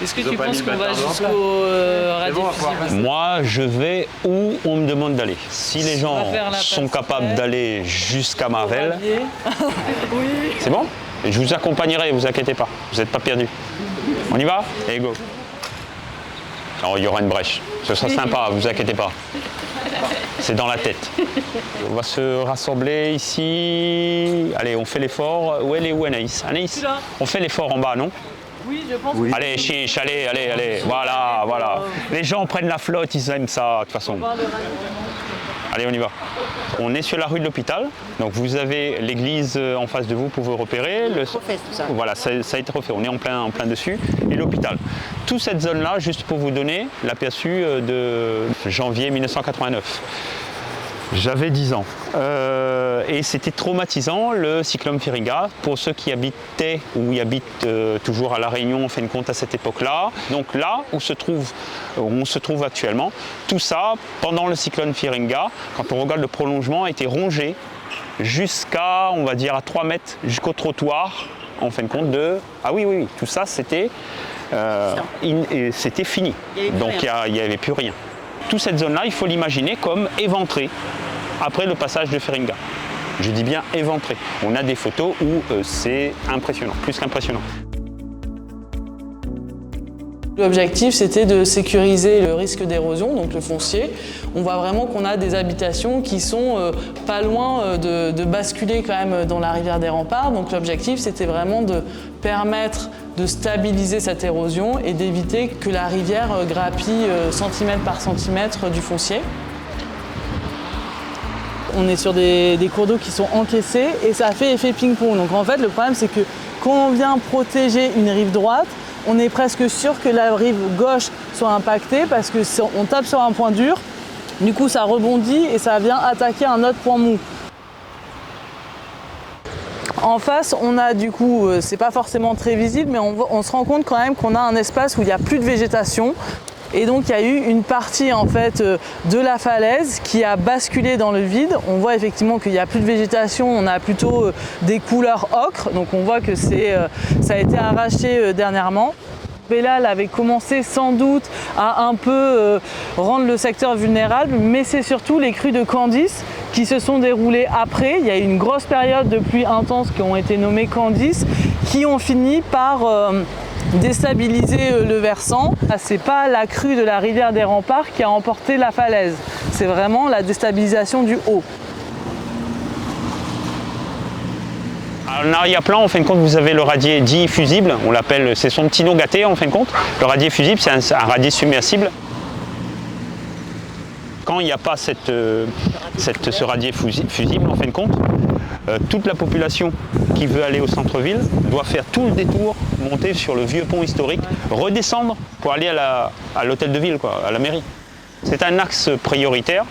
Est-ce que tu penses qu'on va jusqu'au radier fusible? Moi, je vais où on me demande d'aller. Si les gens sont capables d'aller jusqu'à Marvel, Oui. c'est bon? Je vous accompagnerai, vous inquiétez pas, vous n'êtes pas perdus. On y va? Et go. Alors, il y aura une brèche. Ce sera sympa, vous inquiétez pas. C'est dans la tête. On va se rassembler ici. Allez, on fait l'effort. Où elle est où Anaïs? Anaïs, on fait l'effort en bas, non? Oui, je pense. Oui. Allez, chiche, allez, allez, allez. Voilà, voilà. Les gens prennent la flotte, ils aiment ça, de toute façon. Allez, on y va. On est sur la rue de l'Hôpital. Donc vous avez l'église en face de vous pour vous repérer. Refait tout ça. Voilà, ça a été refait. On est en plein dessus. Et l'hôpital. Toute cette zone-là, juste pour vous donner l'aperçu de janvier 1989. J'avais 10 ans. Et c'était traumatisant, le cyclone Feringa, pour ceux qui habitaient ou y habitent toujours à La Réunion, en fin de compte, à cette époque-là. Donc là où on se trouve actuellement, tout ça, pendant le cyclone Feringa, quand on regarde le prolongement, a été rongé jusqu'à, on va dire, à 3 mètres, jusqu'au trottoir, en fin de compte, de... Ah oui, oui, oui, tout ça, c'était fini. Donc il n'y avait plus rien. Toute cette zone-là, il faut l'imaginer comme éventrée après le passage de Feringa. Je dis bien éventrée. On a des photos où c'est impressionnant, plus qu'impressionnant. L'objectif, c'était de sécuriser le risque d'érosion, donc le foncier. On voit vraiment qu'on a des habitations qui sont pas loin de basculer quand même dans la rivière des Remparts. Donc l'objectif, c'était vraiment de permettre de stabiliser cette érosion et d'éviter que la rivière grappille centimètre par centimètre du foncier. On est sur des cours d'eau qui sont encaissés et ça fait effet ping-pong. Donc en fait, le problème, c'est que quand on vient protéger une rive droite, on est presque sûr que la rive gauche soit impactée parce qu'on tape sur un point dur, du coup ça rebondit et ça vient attaquer un autre point mou. En face, on a du coup, c'est pas forcément très visible, mais on se rend compte quand même qu'on a un espace où il n'y a plus de végétation. Et donc il y a eu une partie en fait de la falaise qui a basculé dans le vide. On voit effectivement qu'il n'y a plus de végétation, on a plutôt des couleurs ocre, donc on voit que ça a été arraché dernièrement. Belal avait commencé sans doute à un peu rendre le secteur vulnérable, mais c'est surtout les crues de Candice qui se sont déroulées après. Il y a eu une grosse période de pluie intense qui ont été nommées Candice, qui ont fini par déstabiliser le versant. C'est pas la crue de la rivière des Remparts qui a emporté la falaise, c'est vraiment la déstabilisation du haut. En arrière-plan, en fin de compte, vous avez le radier dit fusible, on l'appelle, c'est son petit nom gâté en fin de compte. Le radier fusible, c'est un radier submersible. Quand il n'y a pas ce radier fusible, en fin de compte, toute la population qui veut aller au centre-ville doit faire tout le détour, monter sur le vieux pont historique, redescendre pour aller à l'hôtel de ville, quoi, à la mairie. C'est un axe prioritaire,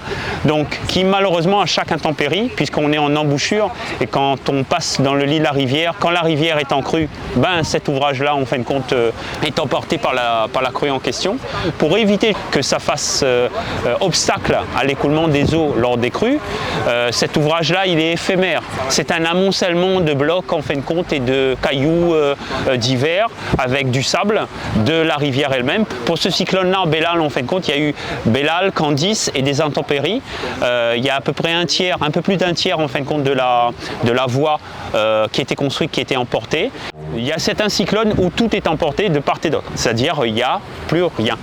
donc qui malheureusement à chaque intempérie, puisqu'on est en embouchure et quand on passe dans le lit de la rivière, quand la rivière est en crue, ben cet ouvrage-là en fin de compte est emporté par la crue en question. Pour éviter que ça fasse obstacle à l'écoulement des eaux lors des crues, cet ouvrage-là il est éphémère. C'est un amoncellement de blocs en fin de compte et de cailloux divers avec du sable de la rivière elle-même. Pour ce cyclone-là, Belal en fin de compte, il y a eu Belal, Candice et des intempéries. Il y a à peu près un peu plus d'un tiers en fin de compte de la voie qui était construite, qui était emportée. Il y a certains cyclones où tout est emporté de part et d'autre, c'est-à-dire il n'y a plus rien.